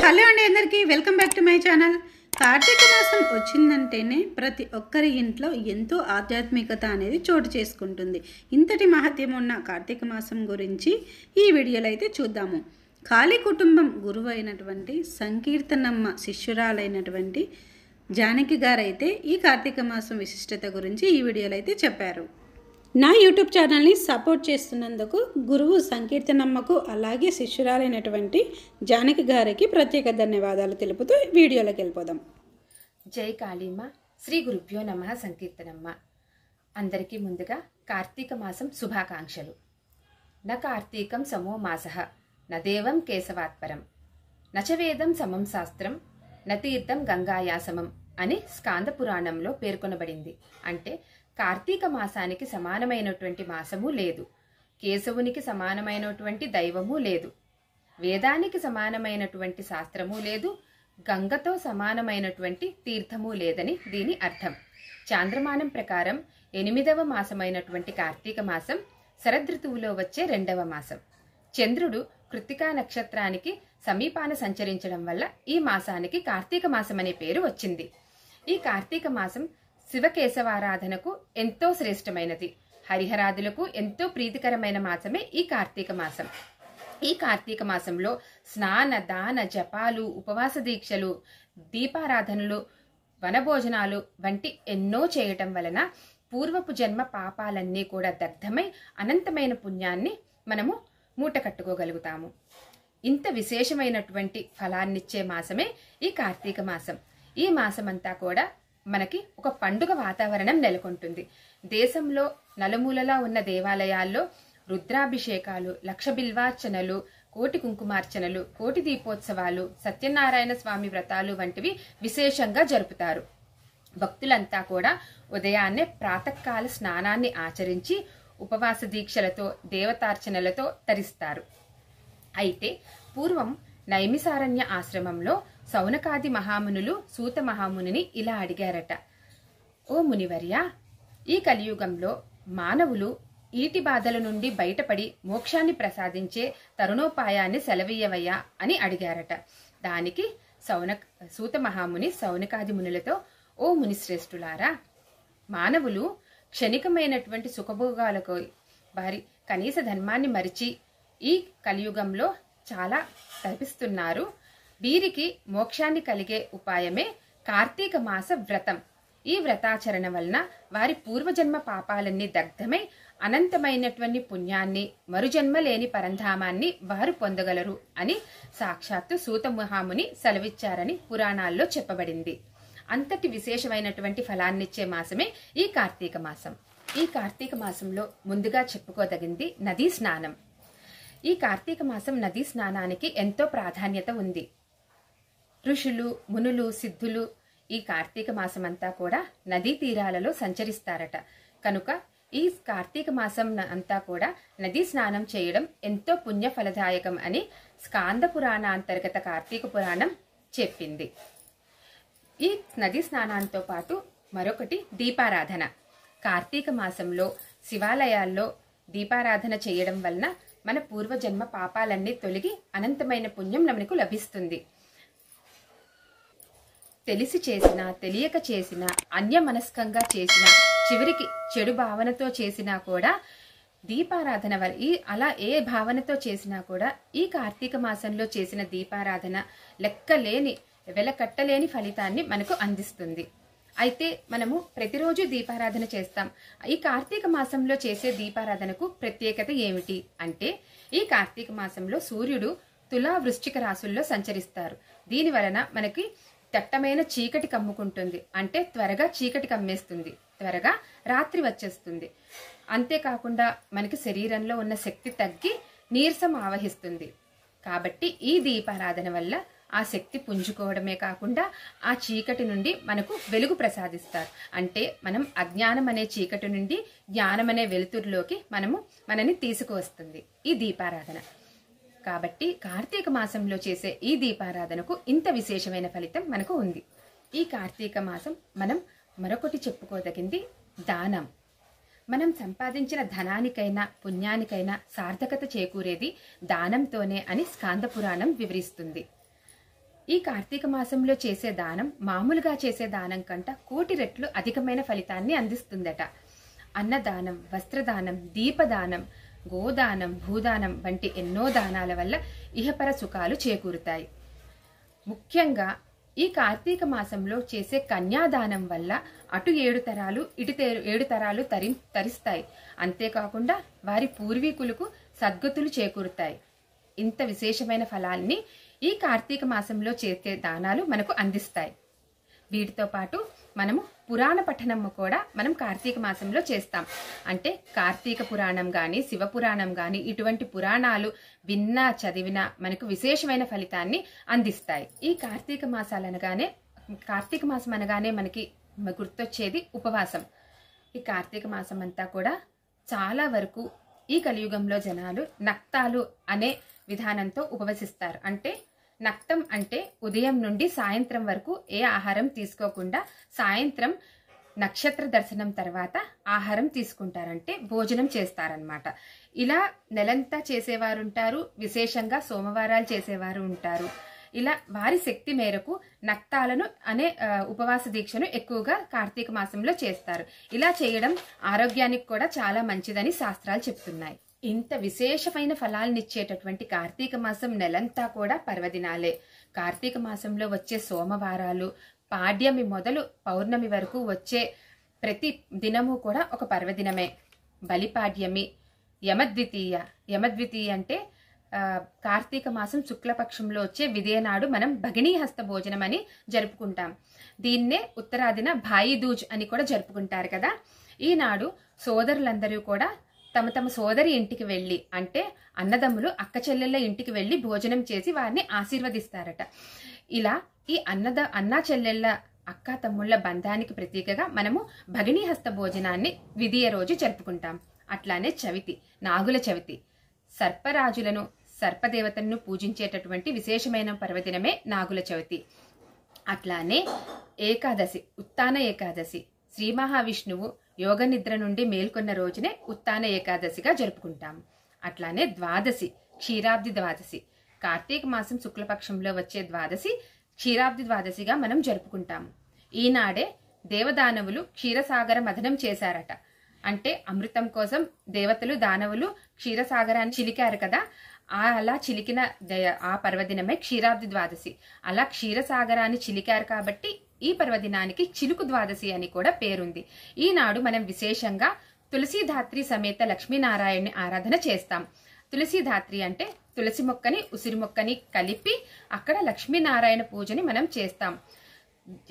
Hello అండి, అందరికీ welcome back to my channel. Karthika మాసం వచ్చిందంటేనే ప్రతి ఒక్కరి ఇంట్లో ఎంతో ఆధ్యాత్మికత అనేది చోటు చేసుకుంటుంది. ఇంతటి మహత్యం ఉన్న కార్తీక మాసం గురించి ఈ వీడియోలో అయితే చూద్దాము. కాళీ కుటుంబం గురువు అయినటువంటి సంకీర్తనమ్మ శిష్యురాలైనటువంటి జానకి గారైతే ఈ కార్తీక మాసం విశిష్టత గురించి ఈ వీడియోలో అయితే చెప్పారు. నా యూట్యూబ్ ఛానల్ని సపోర్ట్ చేస్తున్నందుకు గురువు సంకీర్తనమ్మకు అలాగే శిష్యురాలైనటువంటి జానకి గారికి ప్రత్యేక ధన్యవాదాలు తెలుపుతూ వీడియోలోకి వెళ్ళిపోదాం. జై కాళీమ్మ. శ్రీ గురుభ్యో నమః. సంకీర్తనమ్మ. అందరికీ ముందుగా కార్తీక మాసం శుభాకాంక్షలు. న కార్తీకం సమో మాసః న దేవం కేశవాత్పరం నచ వేదం సమం శాస్త్రం న తీర్థం గంగాయాసమం అని స్కాంద పురాణంలో పేర్కొనబడింది. అంటే కార్తీక మాసానికి సమానమైనటువంటి మాసము లేదు, కేశవునికి సమానమైనటువంటి దైవము లేదు, వేదానికి సమానమైనటువంటి శాస్త్రము లేదు, గంగతో సమానమైనటువంటి తీర్థము లేదని దీని అర్థం. చాంద్రమానం ప్రకారం 8వ మాసమైనటువంటి కార్తీక మాసం శరదృతువులో వచ్చే 2వ మాసం. చంద్రుడు కృత్తికా నక్షత్రానికి సమీపాన సంచరించడం వల్ల ఈ మాసానికి కార్తీక మాసం అనే పేరు వచ్చింది. ఈ కార్తీక మాసం శివకేశవారాధనకు ఎంతో శ్రేష్టమైనది. హరిహరాదులకు ఎంతో ప్రీతికరమైన మాసమే ఈ కార్తీక మాసం. ఈ కార్తీక మాసంలో స్నాన దాన జపాలు, ఉపవాస దీక్షలు, దీపారాధనలు, వనభోజనాలు వంటి ఎన్నో చేయటం వలన పూర్వపు జన్మ పాపాలన్నీ కూడా దగ్ధమై అనంతమైన పుణ్యాన్ని మనము మూట కట్టుకోగలుగుతాము. ఇంత విశేషమైనటువంటి ఫలాన్నిచ్చే మాసమే ఈ కార్తీక మాసం. ఈ మాసమంతా కూడా మనకి ఒక పండుగ వాతావరణం నెలకొంటుంది. దేశంలో నలుమూలలా ఉన్న దేవాలయాల్లో రుద్రాభిషేకాలు, లక్ష బిల్వార్చనలు, కోటి కుంకుమార్చనలు, కోటి దీపోత్సవాలు, సత్యనారాయణ స్వామి వ్రతాలు వంటివి విశేషంగా జరుపుతారు. భక్తులంతా కూడా ఉదయాన్నే ప్రాతకాల స్నానాన్ని ఆచరించి ఉపవాస దీక్షలతో, దేవతార్చనలతో తరిస్తారు. అయితే పూర్వం నైమిసారణ్య ఆశ్రమంలో సౌనకాది మహామునులు సూత మహామునిని ఇలా అడిగారట. ఓ మునివర్య, ఈ కలియుగంలో మానవులు ఈటి బాధల నుండి బయటపడి మోక్షాన్ని ప్రసాదించే తరుణోపాయాన్ని సెలవీయవయ్యా అని అడిగారట. దానికి సూత మహాముని సౌనకాది మునులతో, ఓ మునిశ్రేష్ఠులారా, మానవులు క్షణికమైనటువంటి సుఖభోగాలకు వారి కనీస ధర్మాన్ని మరిచి ఈ కలియుగంలో చాలా తపిస్తున్నారు. వీరికి మోక్షాన్ని కలిగే ఉపాయమే కార్తీక మాస వ్రతం. ఈ వ్రతాచరణ వలన వారి పూర్వజన్మ పాపాలన్నీ దగ్ధమై అనంతమైనటువంటి పుణ్యాన్ని, మరుజన్మ లేని పరంధామాన్ని వారు పొందగలరు అని సాక్షాత్తు సూత మహాముని సెలవిచ్చారని పురాణాల్లో చెప్పబడింది. అంతటి విశేషమైనటువంటి ఫలాన్నిచ్చే మాసమే ఈ కార్తీక మాసం. ఈ కార్తీక మాసంలో ముందుగా చెప్పుకోదగింది నదీ స్నానం. ఈ కార్తీక మాసం నదీ స్నానానికి ఎంతో ప్రాధాన్యత ఉంది. ఋషులు, మునులు, సిద్ధులు ఈ కార్తీక మాసమంతా కూడా నదీ తీరాలలో సంచరిస్తారట. కనుక ఈ కార్తీక మాసం అంతా కూడా నదీ స్నానం చేయడం ఎంతో పుణ్య ఫలదాయకం అని స్కాంద పురాణాంతర్గత కార్తీక పురాణం చెప్పింది. ఈ నదీ స్నానాంతో పాటు మరొకటి దీపారాధన. కార్తీక మాసంలో శివాలయాల్లో దీపారాధన చేయడం వలన మన పూర్వజన్మ పాపాలన్నీ తొలగి అనంతమైన పుణ్యం మనకు లభిస్తుంది. తెలిసి చేసినా, తెలియక చేసినా, అన్యమనస్కంగా చేసినా, చివరికి చెడు భావనతో చేసినా కూడా దీపారాధన అలా ఏ భావనతో చేసినా కూడా ఈ కార్తీక మాసంలో చేసిన దీపారాధన లెక్కలేని, వెలకట్టలేని ఫలితాన్ని మనకు అందిస్తుంది. అయితే మనము ప్రతిరోజు దీపారాధన చేస్తాం. ఈ కార్తీక మాసంలో చేసే దీపారాధనకు ప్రత్యేకత ఏమిటి అంటే, ఈ కార్తీక మాసంలో సూర్యుడు తులా, వృశ్చిక రాశుల్లో సంచరిస్తారు. దీని వలన మనకి దట్టమైన చీకటి కమ్ముకుంటుంది. అంటే త్వరగా చీకటి కమ్మేస్తుంది, త్వరగా రాత్రి వచ్చేస్తుంది. అంతేకాకుండా మనకి శరీరంలో ఉన్న శక్తి తగ్గి నీరసం ఆవహిస్తుంది. కాబట్టి ఈ దీపారాధన వల్ల ఆ శక్తి పుంజుకోవడమే కాకుండా ఆ చీకటి నుండి మనకు వెలుగు ప్రసాదిస్తారు. అంటే మనం అజ్ఞానం అనే చీకటి నుండి జ్ఞానం అనే వెలుతురులోకి మనని తీసుకువస్తుంది ఈ దీపారాధన. కాబట్టి కార్తీక మాసంలో చేసే ఈ దీపారాధనకు ఇంత విశేషమైన ఫలితం మనకు ఉంది. ఈ కార్తీక మాసం మనం మరొకటి చెప్పుకోదగింది దానం. మనం సంపాదించిన ధనానికైనా పుణ్యానికైనా సార్థకత చేకూరేది దానంతోనే అని స్కాంద పురాణం వివరిస్తుంది. ఈ కార్తీక మాసంలో చేసే దానం మామూలుగా చేసే దానం కంట 1,000,000 రెట్లు అధికమైన ఫలితాన్ని అందిస్తుందట. అన్నదానం, వస్త్రదానం, దీపదానం, గోదానం, భూదానం వంటి ఎన్నో దానాల వల్ల ఇహపర సుఖాలు చేకూరుతాయి. ముఖ్యంగా ఈ కార్తీక మాసంలో చేసే కన్యాదానం వల్ల అటు 7 తరాలు ఇటు 7 తరాలు తరిస్తాయి. అంతేకాకుండా వారి పూర్వీకులకు సద్గతులు చేకూరుతాయి. ఇంత విశేషమైన ఫలాల్ని ఈ కార్తీక మాసంలో చేసే దానాలు మనకు అందిస్తాయి. వీటితో పాటు మనము పురాణ పఠనము కూడా మనం కార్తీక మాసంలో చేస్తాం. అంటే కార్తీక పురాణం కానీ, శివపురాణం కానీ ఇటువంటి పురాణాలు విన్నా చదివినా మనకు విశేషమైన ఫలితాన్ని అందిస్తాయి. ఈ కార్తీక మాసం అనగానే మనకి గుర్తొచ్చేది ఉపవాసం. ఈ కార్తీక మాసం అంతా కూడా చాలా వరకు ఈ కలియుగంలో జనాలు నక్తాలు అనే విధానంతో ఉపవసిస్తారు. అంటే నక్తం అంటే ఉదయం నుండి సాయంత్రం వరకు ఏ ఆహారం తీసుకోకుండా సాయంత్రం నక్షత్ర దర్శనం తర్వాత ఆహారం తీసుకుంటారంటే భోజనం చేస్తారనమాట. ఇలా నెలంతా చేసేవారు ఉంటారు, విశేషంగా సోమవారాలు చేసేవారు ఉంటారు. ఇలా వారి శక్తి మేరకు నక్తాలను అనే ఉపవాస దీక్షను ఎక్కువగా కార్తీక మాసంలో చేస్తారు. ఇలా చేయడం ఆరోగ్యానికి కూడా చాలా మంచిదని శాస్త్రాలు చెప్తున్నాయి. ఇంత విశేషమైన ఫలాలనిచ్చేటటువంటి కార్తీక మాసం నెలంతా కూడా పర్వదినాలే. కార్తీక మాసంలో వచ్చే సోమవారాలు, పాడ్యమి మొదలు పౌర్ణమి వరకు వచ్చే ప్రతి దినము కూడా ఒక పర్వదినమే. బలిపాడ్యమి, యమద్వితీయ అంటే కార్తీక మాసం శుక్లపక్షంలో వచ్చే విదేనాడు మనం భగినీ హస్త భోజనం అని జరుపుకుంటాం. దీన్నే ఉత్తరాదిన భాయి దూజ్ అని కూడా జరుపుకుంటారు కదా. ఈనాడు సోదరులందరూ కూడా తమ తమ సోదరి ఇంటికి వెళ్ళి, అంటే అన్నదమ్ములు అక్క చెల్లెళ్ళ ఇంటికి వెళ్ళి భోజనం చేసి వారిని ఆశీర్వదిస్తారట. ఇలా ఈ అన్నా చెల్లెళ్ళ అక్క తమ్ముళ్ల బంధానికి ప్రతీకగా మనము భగినీ హస్త భోజనాన్ని విధియ రోజు జరుపుకుంటాం. అట్లానే చవితి, నాగుల చవితి, సర్పరాజులను సర్పదేవతలను పూజించేటటువంటి విశేషమైన పర్వదినమే నాగుల చవితి. అట్లానే ఏకాదశి, ఉత్తాన ఏకాదశి, శ్రీ మహావిష్ణువు యోగ నిద్ర నుండి మేల్కొన్న రోజునే ఉత్తాన ఏకాదశిగా జరుపుకుంటాం. అట్లానే ద్వాదశి, క్షీరాబ్ది ద్వాదశి, కార్తీక మాసం శుక్లపక్షంలో వచ్చే ద్వాదశి క్షీరాబ్ది ద్వాదశిగా మనం జరుపుకుంటాం. ఈనాడే దేవదానవులు క్షీరసాగర మథనం చేశారట. అంటే అమృతం కోసం దేవతలు దానవులు క్షీరసాగరాన్ని చిలికారు కదా. అలా చిలికిన ఆ పర్వదినమే క్షీరాబ్ది ద్వాదశి. అలా క్షీరసాగరాన్ని చిలికారు కాబట్టి ఈ పర్వదినానికి చిలుకు ద్వాదశి అని కూడా పేరుంది. ఈనాడు మనం విశేషంగా తులసీధాత్రి సమేత లక్ష్మీనారాయణని ఆరాధన చేస్తాం. తులసీధాత్రి అంటే తులసి మొక్కని ఉసిరి మొక్కని కలిపి అక్కడ లక్ష్మీనారాయణ పూజని మనం చేస్తాం.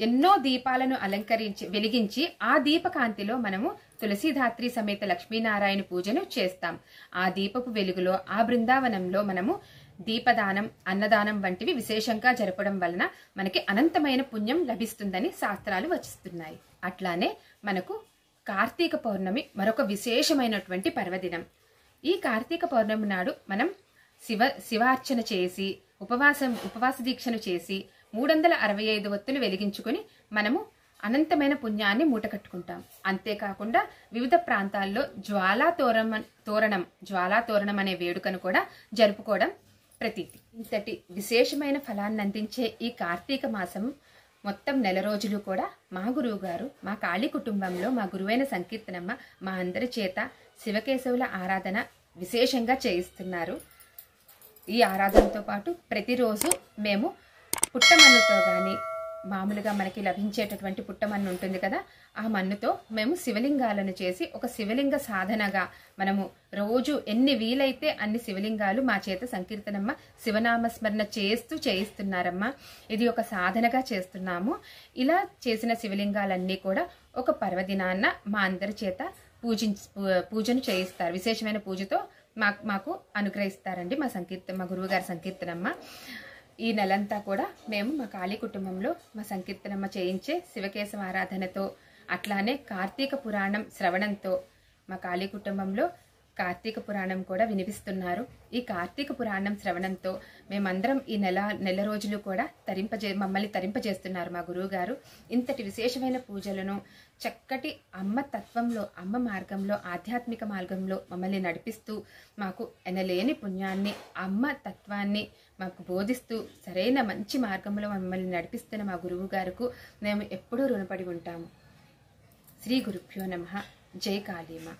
ఎన్నో దీపాలను వెలిగించి ఆ దీపకాంతిలో మనము తులసీధాత్రి సమేత లక్ష్మీనారాయణ పూజను చేస్తాం. ఆ దీపపు వెలుగులో ఆ బృందావనంలో మనము దీపదానం, అన్నదానం వంటివి విశేషంగా జరపడం వలన మనకి అనంతమైన పుణ్యం లభిస్తుందని శాస్త్రాలు వచిస్తున్నాయి. అట్లానే మనకు కార్తీక పౌర్ణమి మరొక విశేషమైనటువంటి పర్వదినం. ఈ కార్తీక పౌర్ణమి నాడు మనం శివార్చన చేసి ఉపవాస దీక్షను చేసి 365 ఒత్తులు వెలిగించుకొని మనము అనంతమైన పుణ్యాన్ని మూటకట్టుకుంటాం. అంతేకాకుండా వివిధ ప్రాంతాల్లో జ్వాలా తోరణం అనే వేడుకను కూడా జరుపుకోవడం ప్రతీతి. ఇంతటి విశేషమైన ఫలాన్ని అందించే ఈ కార్తీక మాసం మొత్తం నెల రోజులు కూడా మా గురువు గారు, మా కాళీ కుటుంబంలో మా గురువైన సంకీర్తనమ్మ మా అందరి చేత శివకేశవుల ఆరాధన విశేషంగా చేయిస్తున్నారు. ఈ ఆరాధనతో పాటు ప్రతిరోజు మేము పుట్టమన్నుతో కానీ, మామూలుగా మనకి లభించేటటువంటి పుట్టమన్ను ఉంటుంది కదా, ఆ మన్నుతో మేము శివలింగాలను చేసి ఒక శివలింగ సాధనగా మనము రోజు ఎన్ని వీలైతే అన్ని శివలింగాలు మా చేత సంకీర్తనమ్మ శివనామస్మరణ చేయిస్తున్నారమ్మా. ఇది ఒక సాధనగా చేస్తున్నాము. ఇలా చేసిన శివలింగాలన్నీ కూడా ఒక పర్వదినాన్న మా అందరి చేత పూజను చేయిస్తారు. విశేషమైన పూజతో మాకు అనుగ్రహిస్తారండి మా గురువు గారి సంకీర్తనమ్మ. ఈ నెలంతా కూడా మేము మా కాళీ కుటుంబంలో మా సంకీర్తనమ్మ చేయించే శివకేశవ ఆరాధనతో, అట్లానే కార్తీక పురాణం శ్రవణంతో మా కాళీ కుటుంబంలో కార్తీక పురాణం కూడా వినిపిస్తున్నారు. ఈ కార్తీక పురాణం శ్రవణంతో మేమందరం ఈ నెల రోజులు కూడా మమ్మల్ని తరింపజేస్తున్నారు మా గురువు గారు. ఇంతటి విశేషమైన పూజలను చక్కటి అమ్మ తత్వంలో, అమ్మ మార్గంలో, ఆధ్యాత్మిక మార్గంలో మమ్మల్ని నడిపిస్తూ మాకు ఎనలేని పుణ్యాన్ని, అమ్మ తత్వాన్ని మాకు బోధిస్తూ సరైన మంచి మార్గంలో మమ్మల్ని నడిపిస్తున్న మా గురువు గారికి మేము ఎప్పుడూ రుణపడి ఉంటాము. శ్రీ గురుభ్యో నమః. జై కాళీమా.